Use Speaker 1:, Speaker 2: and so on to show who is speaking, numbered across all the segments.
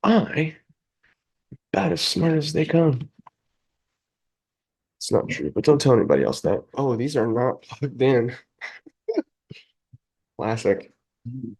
Speaker 1: I about as smart as they come. It's not true, but don't tell anybody else that. Oh, these are not plugged in. Classic.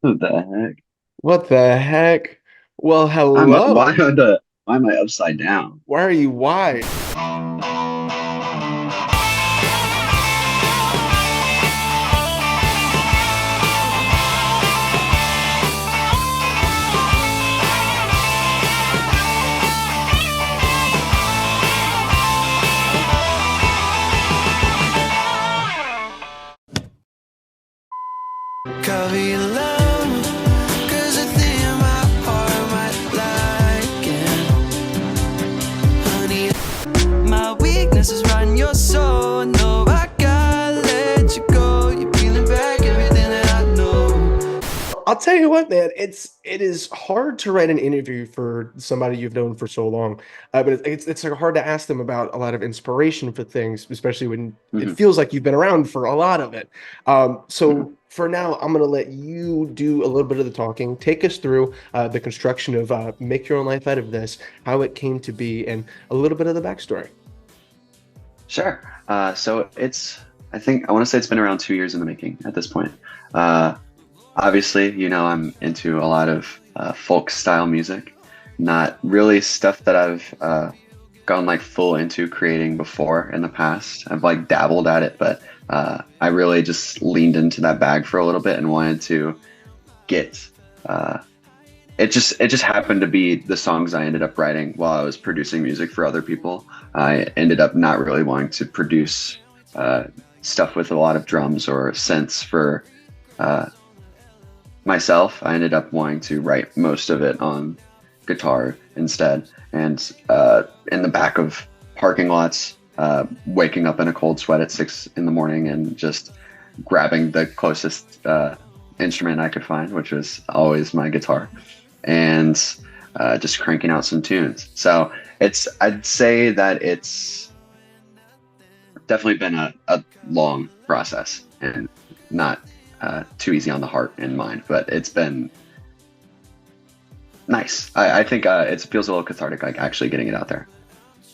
Speaker 2: What the heck?
Speaker 1: What the heck? Well,
Speaker 2: Why
Speaker 1: hello.
Speaker 2: why am I upside down?
Speaker 1: Why are you wide?
Speaker 3: Cover your love, 'cause I think my heart might like it. Honey, my weakness is riding your soul. No, I gotta let you go. You're peeling back everything that I know.
Speaker 1: I'll tell you what, man. It is hard to write an interview for somebody you've known for so long, but it's like hard to ask them about a lot of inspiration for things, especially when it
Speaker 2: Mhm.
Speaker 1: feels like you've been around for a lot of it. So for now, I'm gonna let you do a little bit of the talking. Take us through the construction of Make Your Own Life Out of This, how it came to be, and a little bit of the backstory.
Speaker 2: Sure. So I think I want to say it's been around 2 years in the making at this point. Uh, Obviously, I'm into a lot of folk style music, not really stuff that I've gone like full into creating before in the past. I've like dabbled at it, but I really just leaned into that bag for a little bit and wanted to get uh, it just happened to be the songs I ended up writing while I was producing music for other people. I ended up not really wanting to produce uh, stuff with a lot of drums or synths for uh, myself. I ended up wanting to write most of it on guitar instead, and in the back of parking lots, waking up in a cold sweat at 6 in the morning and just grabbing the closest instrument I could find, which was always my guitar, and just cranking out some tunes. So I'd say that it's definitely been a long process and not too easy on the heart and mind, but it's been nice. I think it feels a little cathartic, like actually getting it out there.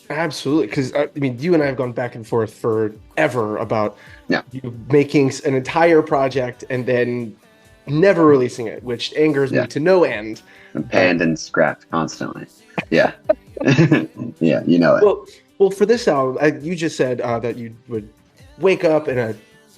Speaker 1: Absolutely, because I mean, you and I have gone back and forth forever about
Speaker 2: Yeah,
Speaker 1: you making an entire project and then never releasing it, which angers me
Speaker 2: yeah,
Speaker 1: to no end.
Speaker 2: and
Speaker 1: Uh,
Speaker 2: panned and scrapped constantly. Yeah, yeah, you know it.
Speaker 1: well, well, for this album, you just said that you would wake up in a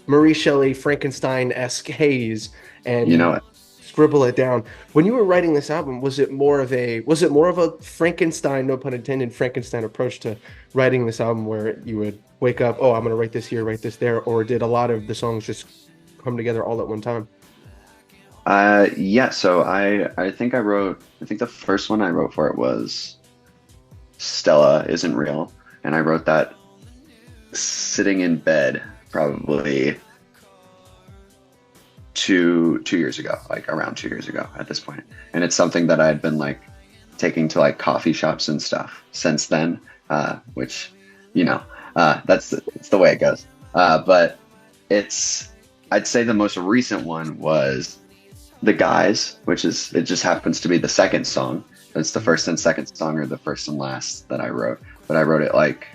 Speaker 1: Marie Shelley Frankenstein-esque haze
Speaker 2: You
Speaker 1: and
Speaker 2: know it.
Speaker 1: scribble it down. When you were writing this album, was it more of a Frankenstein, no pun intended, Frankenstein approach to writing this album where you would wake up, oh, I'm gonna write this here, write this there, or did a lot of the songs just come together all at one time?
Speaker 2: Yeah. So I think the first one I wrote for it was Stella Isn't Real, and I wrote that sitting in bed probably 2 years ago, like around 2 years ago at this point. And it's something that I had been like taking to like coffee shops and stuff since then, which, you know, it's the way it goes. But it's, I'd say the most recent one was The Guys, it just happens to be the second song. It's the first and second song, or the first and last that I wrote, but I wrote it like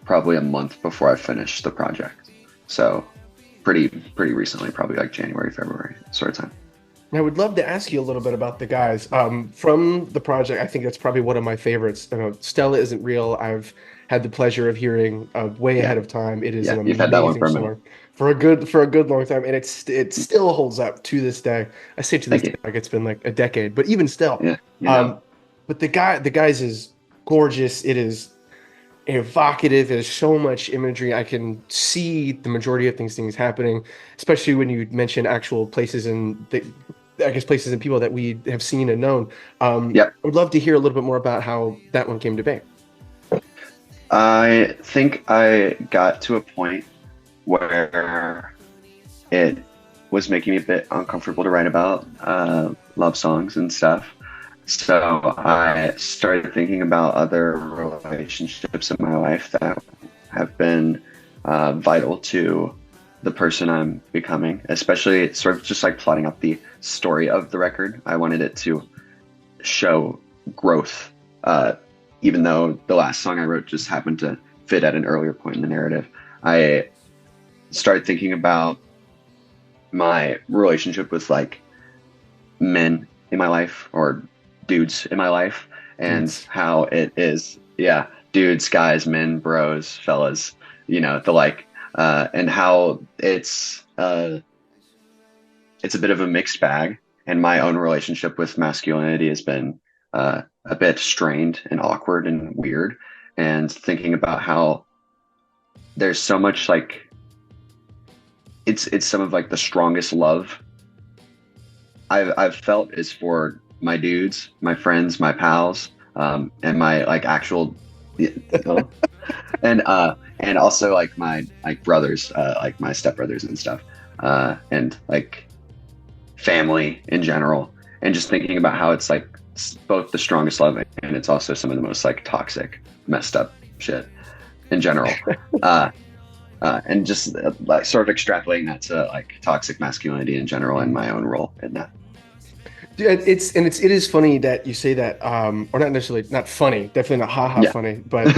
Speaker 2: probably a month before I finished the project. So pretty recently, probably like January, February sort of time.
Speaker 1: I would love to ask you a little bit about the guys from the project. I think that's probably one of my favorites. Stella Isn't Real. I've had the pleasure of hearing way
Speaker 2: Yeah,
Speaker 1: ahead of time. It is
Speaker 2: yeah,
Speaker 1: an
Speaker 2: you've had that one
Speaker 1: amazing
Speaker 2: for a minute.
Speaker 1: song for a good long time, and it still holds up to this day. I say to this
Speaker 2: Thank
Speaker 1: day
Speaker 2: you.
Speaker 1: like it's been like a decade, but even still,
Speaker 2: Yeah, you know.
Speaker 1: um, but the guys is gorgeous. It is evocative. There's so much imagery. I can see the majority of things happening, especially when you mention actual places and I guess places and people that we have seen and known.
Speaker 2: Yep.
Speaker 1: I would love to hear a little bit more about how that one came to be.
Speaker 2: I think I got to a point where it was making me a bit uncomfortable to write about love songs and stuff. So I started thinking about other relationships in my life that have been vital to the person I'm becoming, especially sort of just like plotting out the story of the record. I wanted it to show growth. Even though the last song I wrote just happened to fit at an earlier point in the narrative, I started thinking about my relationship with like men in my life or dudes in my life, and
Speaker 1: Dudes.
Speaker 2: how it is, yeah, dudes, guys, men, bros, fellas, the like, and how it's a bit of a mixed bag, and my own relationship with masculinity has been a bit strained and awkward and weird, and thinking about how there's so much like it's some of like the strongest love I've felt is for my dudes, my friends, my pals, and my like actual, and also like my like brothers, like my stepbrothers and stuff, and like family in general, and just thinking about how it's like both the strongest love and it's also some of the most like toxic, messed up shit in general. And just like sort of extrapolating that to like toxic masculinity in general and my own role in that.
Speaker 1: It is funny that you say that, or not necessarily not funny, definitely not haha
Speaker 2: Yeah.
Speaker 1: funny, but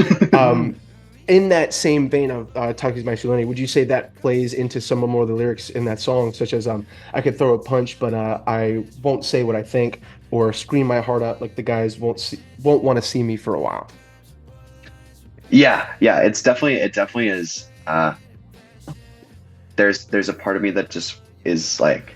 Speaker 1: in that same vein of toxic masculinity, would you say that plays into some of more of the lyrics in that song, such as I could throw a punch, but I won't say what I think, or scream my heart out like the guys won't want to see me for a while.
Speaker 2: Yeah, it definitely is. There's a part of me that just is like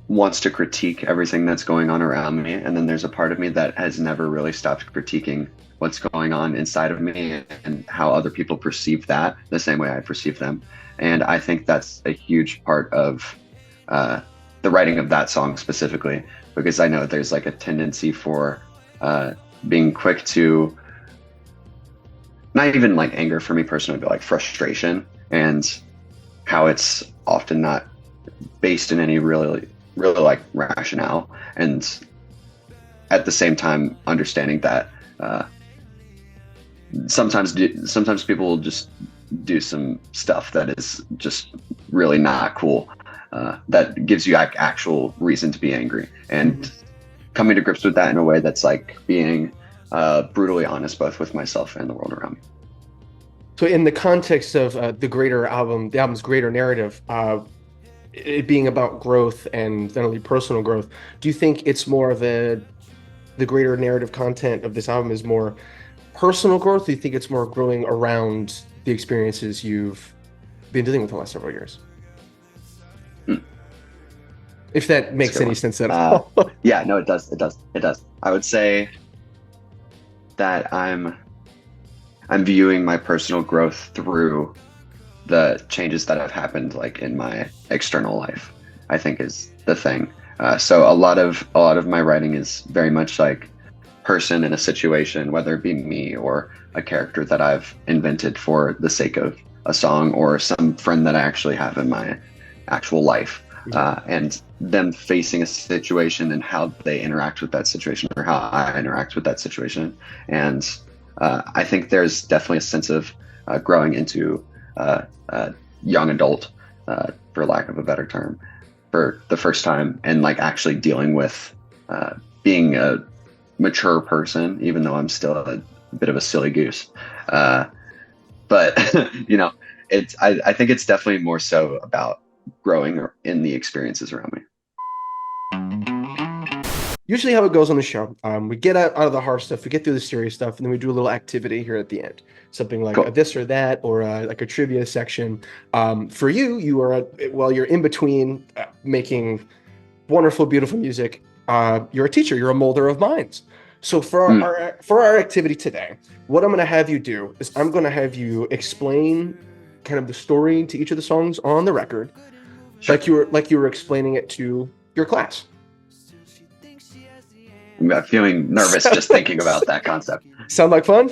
Speaker 2: wants to critique everything that's going on around me, and then there's a part of me that has never really stopped critiquing what's going on inside of me and how other people perceive that the same way I perceive them. And I think that's a huge part of the writing of that song specifically, because I know there's like a tendency for being quick to, not even like anger for me personally, but like frustration, and how it's often not based in any really like rationale, and at the same time understanding that sometimes people will just do some stuff that is just really not cool, that gives you actual reason to be angry, and coming to grips with that in a way that's like being brutally honest both with myself and the world around me.
Speaker 1: So in the context of the album's greater narrative, it being about growth and not only personal growth, do you think it's more of the greater narrative content of this album is more personal growth? Do you think it's more growing around the experiences you've been dealing with the last several years? If that makes any sense at all.
Speaker 2: Yeah, no, it does. I would say that I'm viewing my personal growth through the changes that have happened like in my external life, I think is the thing. So a lot of my writing is very much like person in a situation, whether it be me or a character that I've invented for the sake of a song, or some friend that I actually have in my actual life, and them facing a situation and how they interact with that situation, or how I interact with that situation. And I think there's definitely a sense of growing into young adult, for lack of a better term, for the first time, and like actually dealing with being a mature person, even though I'm still a bit of a silly goose. But I think it's definitely more so about growing in the experiences around me.
Speaker 1: Usually how it goes on the show, we get out of the hard stuff, we get through the serious stuff, and then we do a little activity here at the end. Something like
Speaker 2: Cool.
Speaker 1: a this or that, or like a trivia section. For you are, while you're in between making wonderful, beautiful music, you're a teacher, you're a molder of minds. So for our activity today, what I'm going to have you do is I'm going to have you explain kind of the story to each of the songs on the record,
Speaker 2: Sure.
Speaker 1: like you were explaining it to your class.
Speaker 2: I'm feeling nervous just thinking about that concept.
Speaker 1: Sound like fun?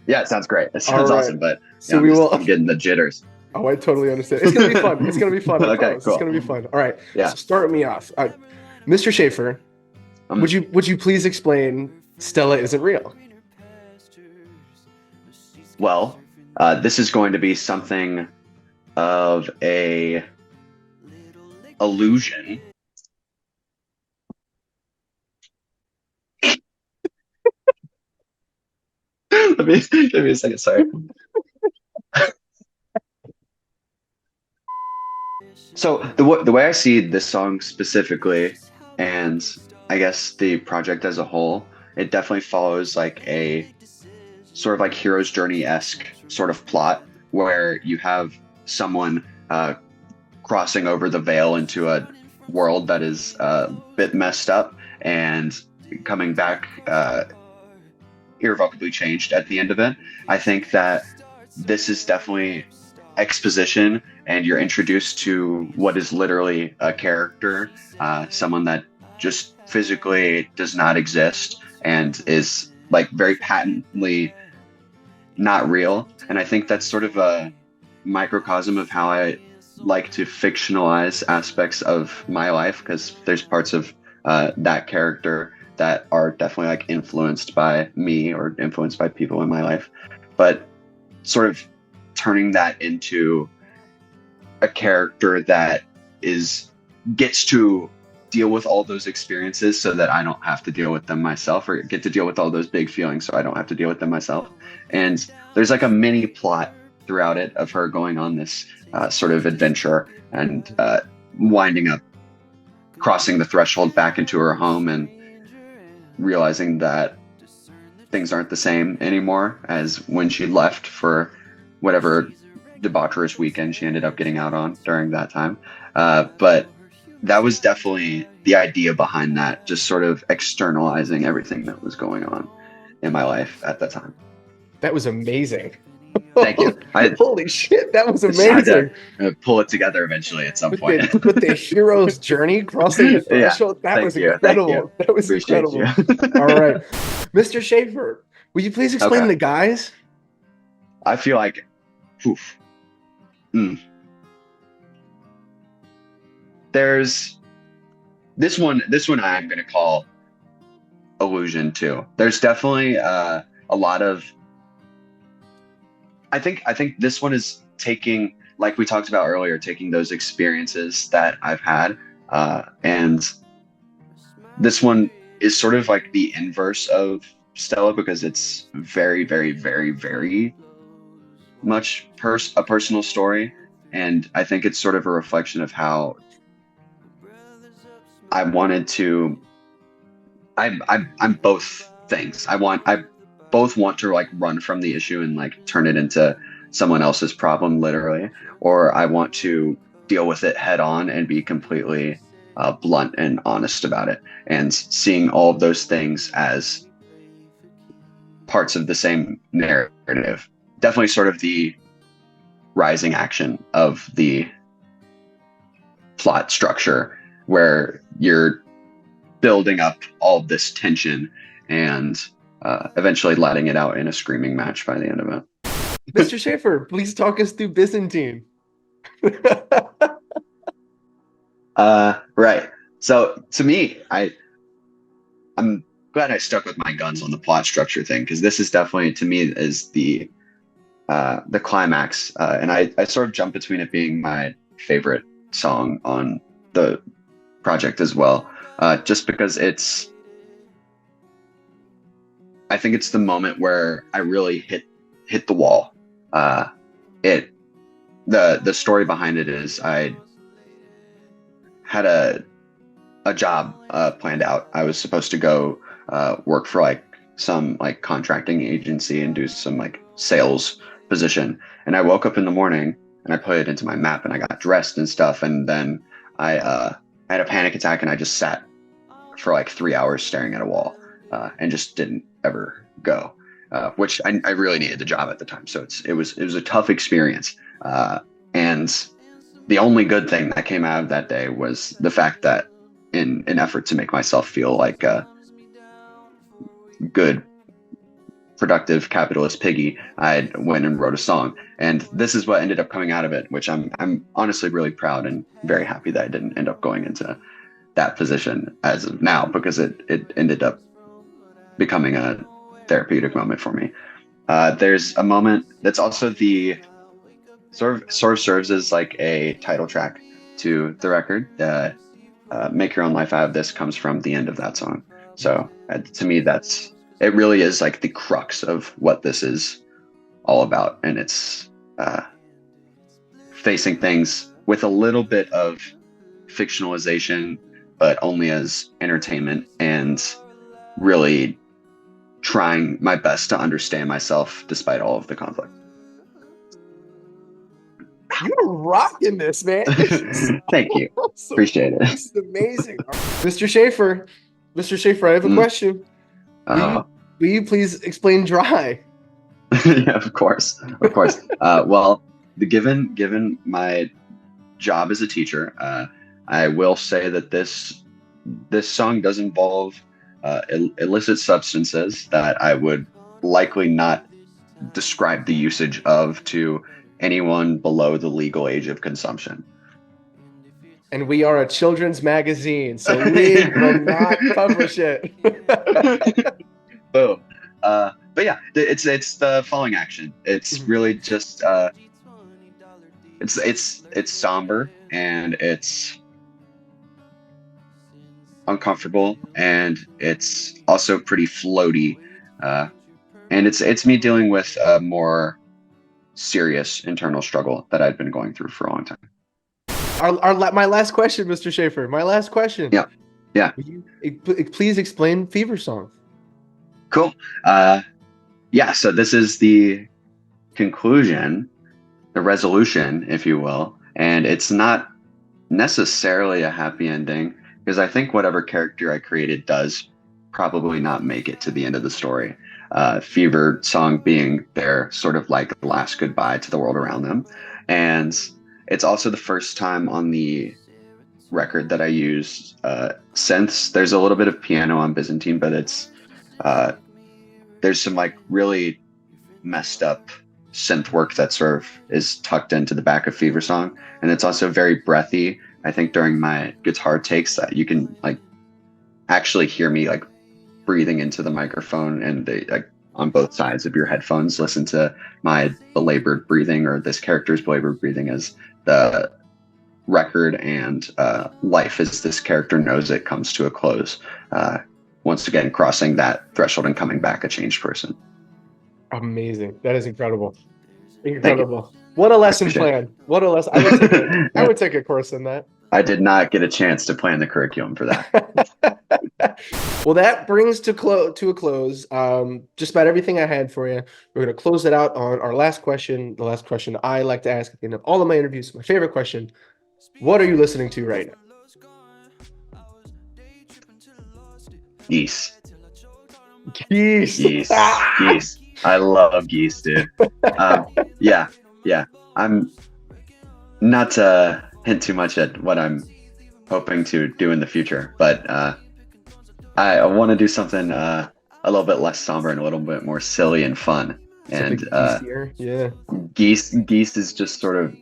Speaker 2: Yeah, it sounds great. It sounds
Speaker 1: All right.
Speaker 2: awesome, but
Speaker 1: So
Speaker 2: I'm getting the jitters.
Speaker 1: Oh, I totally understand. It's gonna be fun. It's gonna be fun. I
Speaker 2: Okay,
Speaker 1: promise.
Speaker 2: cool.
Speaker 1: It's gonna be fun. All right.
Speaker 2: Yeah.
Speaker 1: So start me off. Mr. Sheaffer, would you please explain Stella Isn't Real?
Speaker 2: Well, this is going to be something of a illusion. Let me give me a second. Sorry. So the way I see this song specifically, and I guess the project as a whole, it definitely follows like a sort of like hero's journey-esque sort of plot where you have someone crossing over the veil into a world that is a bit messed up and coming back irrevocably changed at the end of it. I think that this is definitely exposition, and you're introduced to what is literally a character, someone that just physically does not exist and is like very patently not real. And I think that's sort of a microcosm of how I like to fictionalize aspects of my life, because there's parts of that character that are definitely like influenced by me or influenced by people in my life, but sort of turning that into a character that gets to deal with all those experiences so that I don't have to deal with them myself, or get to deal with all those big feelings so I don't have to deal with them myself. And there's like a mini plot throughout it of her going on this sort of adventure and winding up crossing the threshold back into her home and realizing that things aren't the same anymore as when she left for whatever debaucherous weekend she ended up getting out on during that time. But that was definitely the idea behind that, just sort of externalizing everything that was going on in my life at that time.
Speaker 1: That was amazing.
Speaker 2: Thank you.
Speaker 1: Holy shit, that was
Speaker 2: I had
Speaker 1: amazing.
Speaker 2: to pull it together eventually at some point.
Speaker 1: With the hero's journey crossing the threshold, that was incredible. That was
Speaker 2: Appreciate
Speaker 1: incredible.
Speaker 2: you.
Speaker 1: All right. Mr. Sheaffer, will you please explain the guys?
Speaker 2: I feel like, oof. There's this one I'm going to call illusion too. There's definitely a lot of, I think this one is taking, like we talked about earlier, taking those experiences that I've had, and this one is sort of like the inverse of Stella, because it's very, very, very, very much a personal story, and I think it's sort of a reflection of how I wanted to. I'm both things. I both want to like run from the issue and like turn it into someone else's problem, literally, or I want to deal with it head on and be completely blunt and honest about it, and seeing all of those things as parts of the same narrative. Definitely sort of the rising action of the plot structure, where you're building up all of this tension and eventually letting it out in a screaming match by the end of it.
Speaker 1: Mr. Sheaffer, please talk us through Byzantine.
Speaker 2: Right. So to me, I'm glad I stuck with my guns on the plot structure thing, because this is definitely, to me, is the climax, and I sort of jump between it being my favorite song on the project as well, just because I think it's the moment where I really hit the wall. The story behind it is I had a job planned out. I was supposed to go work for like some like contracting agency and do some like sales position. And I woke up in the morning and I put it into my map and I got dressed and stuff. And then I had a panic attack and I just sat for like 3 hours staring at a wall and just didn't ever go, which I really needed the job at the time. So it was a tough experience. And the only good thing that came out of that day was the fact that in an effort to make myself feel like a good, productive capitalist piggy, I went and wrote a song, and this is what ended up coming out of it, which I'm honestly really proud and very happy that I didn't end up going into that position as of now, because it ended up becoming a therapeutic moment for me. There's a moment that's also the sort of serves as like a title track to the record. Make Your Own Life Out of This comes from the end of that song. So to me, it really is like the crux of what this is all about, and it's facing things with a little bit of fictionalization, but only as entertainment, and really trying my best to understand myself despite all of the conflict.
Speaker 1: You're rocking this, man.
Speaker 2: Thank you.
Speaker 1: Awesome.
Speaker 2: Appreciate it.
Speaker 1: This is amazing. Mr. Sheaffer, I have a question. Will you please explain dry?
Speaker 2: Yeah, of course. Well, given my job as a teacher, I will say that this song does involve illicit substances that I would likely not describe the usage of to anyone below the legal age of consumption.
Speaker 1: And we are a children's magazine, so we will not publish it.
Speaker 2: Boom. But yeah, it's the following action. It's really just it's somber, and it's uncomfortable, and it's also pretty floaty, and it's me dealing with a more serious internal struggle that I'd been going through for a long time.
Speaker 1: My last question, Mr. Sheaffer. My last question.
Speaker 2: Yeah.
Speaker 1: Will you please explain Fever Song?
Speaker 2: Cool. Yeah. So this is the conclusion, the resolution, if you will, and it's not necessarily a happy ending, because I think whatever character I created does probably not make it to the end of the story. Fever Song being their sort of like last goodbye to the world around them. And it's also the first time on the record that I used synths. There's a little bit of piano on Byzantine, but it's there's some like really messed up synth work that sort of is tucked into the back of Fever Song. And it's also very breathy. I think during my guitar takes that you can like actually hear me like breathing into the microphone, and they like on both sides of your headphones listen to my belabored breathing, or this character's belabored breathing, as the record and life as this character knows it comes to a close, once again crossing that threshold and coming back a changed person.
Speaker 1: Amazing. That is incredible. What a lesson plan. What a lesson. I would take a course in that.
Speaker 2: I did not get a chance to plan the curriculum for that.
Speaker 1: Well, that brings to a close just about everything I had for you. We're going to close it out on our last question, the last question I like to ask at the end of all of my interviews. My favorite question: what are you listening to right now?
Speaker 2: Geese.
Speaker 1: Geese.
Speaker 2: I love Geese, dude. Yeah. I'm not to hint too much at what I'm hoping to do in the future, but I want to do something a little bit less somber and a little bit more silly and fun. And Geese is just sort of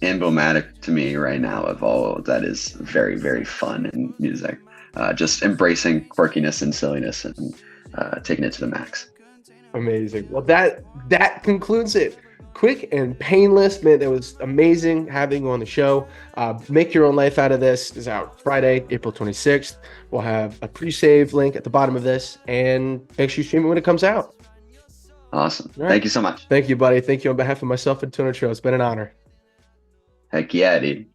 Speaker 2: emblematic to me right now of all that is very, very fun in music. Just embracing quirkiness and silliness and taking it to the max.
Speaker 1: Amazing. Well, that concludes it. Quick and painless, man. It was amazing having you on the show. Make Your Own Life Out of This is out Friday, April 26th. We'll have a pre-save link at the bottom of this, and make sure you stream it when it comes out.
Speaker 2: Awesome.
Speaker 1: Right.
Speaker 2: Thank you so much.
Speaker 1: Thank you, buddy. Thank you on behalf of myself and Tonitruale. It's been an honor.
Speaker 2: Heck yeah, dude.